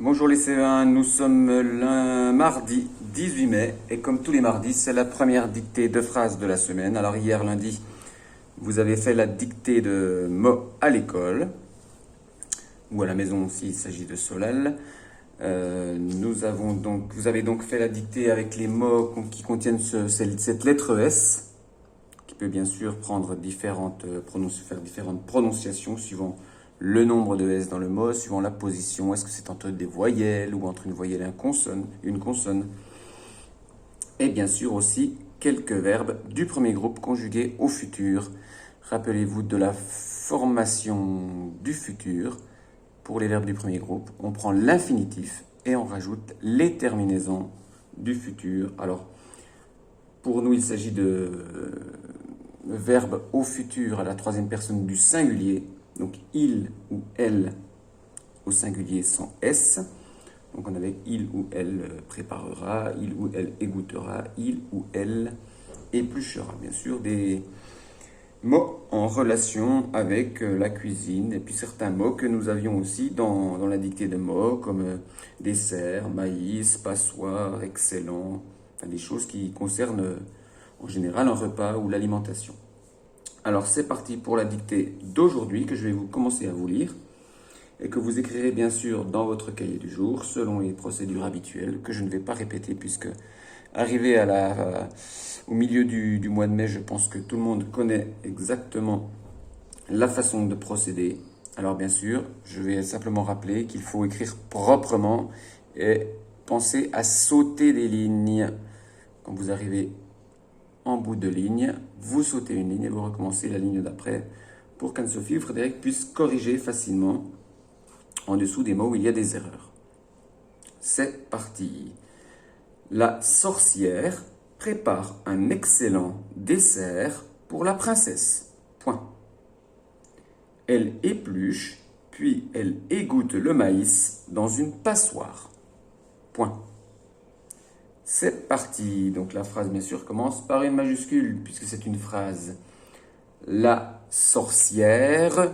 Bonjour les C1, nous sommes le mardi 18 mai et comme tous les mardis, c'est la première dictée de phrases de la semaine. Alors hier lundi, vous avez fait la dictée de mots à l'école ou à la maison s'il s'agit de Solal. Vous avez donc fait la dictée avec les mots qui contiennent cette lettre S, qui peut bien sûr prendre faire différentes prononciations suivant le nombre de S dans le mot, suivant la position. Est-ce que c'est entre des voyelles ou entre une voyelle et une consonne? Et bien sûr aussi quelques verbes du premier groupe conjugués au futur. Rappelez-vous de la formation du futur. Pour les verbes du premier groupe, on prend l'infinitif et on rajoute les terminaisons du futur. Alors, pour nous, il s'agit de verbe au futur à la troisième personne du singulier. Donc, il ou elle au singulier sans S. Donc, on avait il ou elle préparera, il ou elle égouttera, il ou elle épluchera. Bien sûr, des mots en relation avec la cuisine et puis certains mots que nous avions aussi dans la dictée de mots comme dessert, maïs, passoire, excellent, enfin, des choses qui concernent en général un repas ou l'alimentation. Alors c'est parti pour la dictée d'aujourd'hui que je vais commencer à vous lire et que vous écrirez bien sûr dans votre cahier du jour selon les procédures habituelles que je ne vais pas répéter puisque arrivé au milieu du mois de mai, je pense que tout le monde connaît exactement la façon de procéder. Alors bien sûr, je vais simplement rappeler qu'il faut écrire proprement et penser à sauter des lignes. Quand vous arrivez en bout de ligne, vous sautez une ligne et vous recommencez la ligne d'après pour qu'Anne-Sophie ou Frédéric puissent corriger facilement en dessous des mots où il y a des erreurs. C'est parti. La sorcière prépare un excellent dessert pour la princesse. Point. Elle épluche, puis elle égoutte le maïs dans une passoire. Point. C'est parti. Donc la phrase, bien sûr, commence par une majuscule, puisque c'est une phrase. La sorcière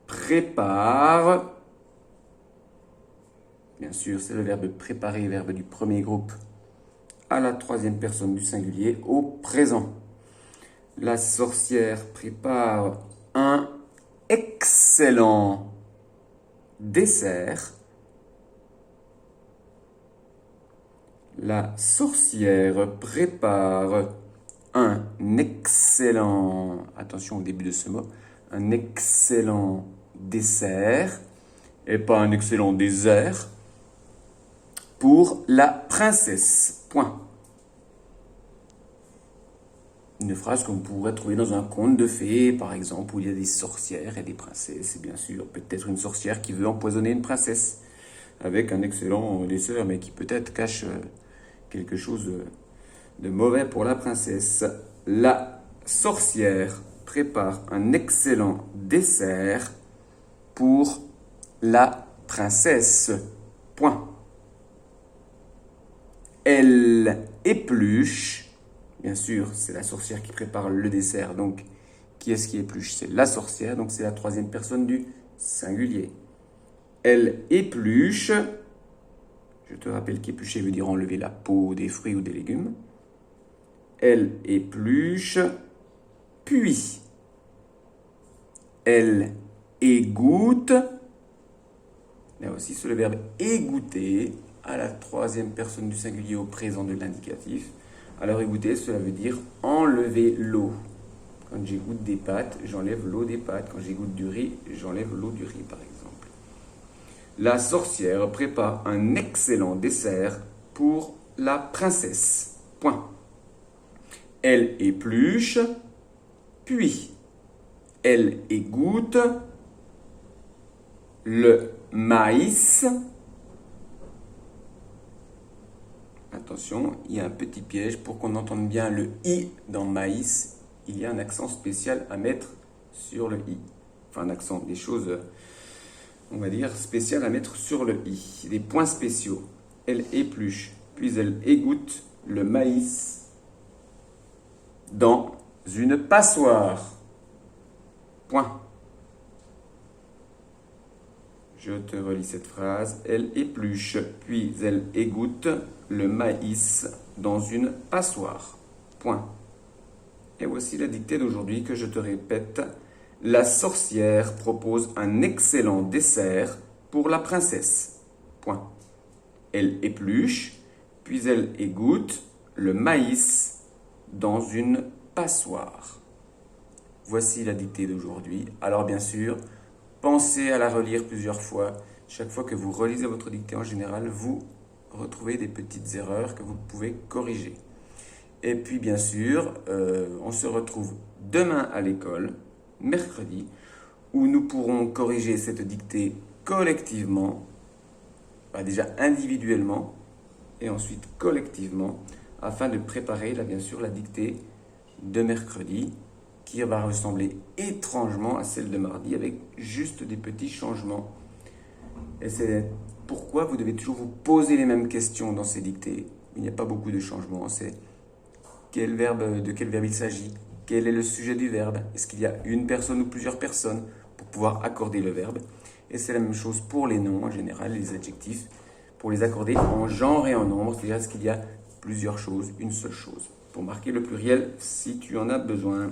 prépare, bien sûr, c'est le verbe préparer, verbe du premier groupe, à la troisième personne du singulier au présent. La sorcière prépare un excellent dessert. La sorcière prépare un excellent, attention au début de ce mot, un excellent dessert, et pas un excellent désert, pour la princesse. Point. Une phrase qu'on pourrait trouver dans un conte de fées, par exemple, où il y a des sorcières et des princesses. Et bien sûr, peut-être une sorcière qui veut empoisonner une princesse avec un excellent dessert, mais qui peut-être cache quelque chose de mauvais pour la princesse. La sorcière prépare un excellent dessert pour la princesse. Point. Elle épluche. Bien sûr, c'est la sorcière qui prépare le dessert. Donc, qui est-ce qui épluche? C'est la sorcière. Donc, c'est la troisième personne du singulier. Elle épluche. Je te rappelle qu'éplucher veut dire enlever la peau des fruits ou des légumes. Elle épluche, puis elle égoutte. Là aussi, c'est le verbe égoutter à la troisième personne du singulier au présent de l'indicatif. Alors égoutter, cela veut dire enlever l'eau. Quand j'égoutte des pâtes, j'enlève l'eau des pâtes. Quand j'égoutte du riz, j'enlève l'eau du riz, par exemple. La sorcière prépare un excellent dessert pour la princesse. Point. Elle épluche, puis elle égoutte le maïs. Attention, il y a un petit piège pour qu'on entende bien le i dans maïs. Il y a un accent spécial à mettre sur le i. Enfin, un accent, des choses, on va dire, spéciales à mettre sur le i. Des points spéciaux. Elle épluche, puis elle égoutte le maïs dans une passoire. Point. Je te relis cette phrase. Elle épluche, puis elle égoutte le maïs dans une passoire. Point. Et voici la dictée d'aujourd'hui que je te répète. La sorcière propose un excellent dessert pour la princesse. Point. Elle épluche, puis elle égoutte le maïs dans une passoire. Voici la dictée d'aujourd'hui. Alors bien sûr, pensez à la relire plusieurs fois. Chaque fois que vous relisez votre dictée en général, vous retrouvez des petites erreurs que vous pouvez corriger. Et puis bien sûr, on se retrouve demain à l'école, mercredi, où nous pourrons corriger cette dictée collectivement, déjà individuellement, et ensuite collectivement, afin de préparer là, bien sûr la dictée de mercredi, qui va ressembler étrangement à celle de mardi, avec juste des petits changements. Et c'est pourquoi vous devez toujours vous poser les mêmes questions dans ces dictées. Il n'y a pas beaucoup de changements, c'est de quel verbe il s'agit, quel est le sujet du verbe, est-ce qu'il y a une personne ou plusieurs personnes pour pouvoir accorder le verbe. Et c'est la même chose pour les noms en général, les adjectifs, pour les accorder en genre et en nombre, c'est-à-dire est-ce qu'il y a plusieurs choses, une seule chose, pour marquer le pluriel si tu en as besoin.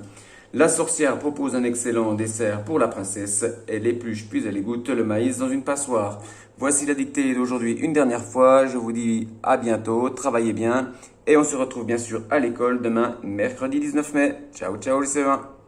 La sorcière propose un excellent dessert pour la princesse. Elle épluche puis elle égoutte le maïs dans une passoire. Voici la dictée d'aujourd'hui une dernière fois. Je vous dis à bientôt, travaillez bien et on se retrouve bien sûr à l'école demain, mercredi 19 mai. Ciao, ciao les CE1.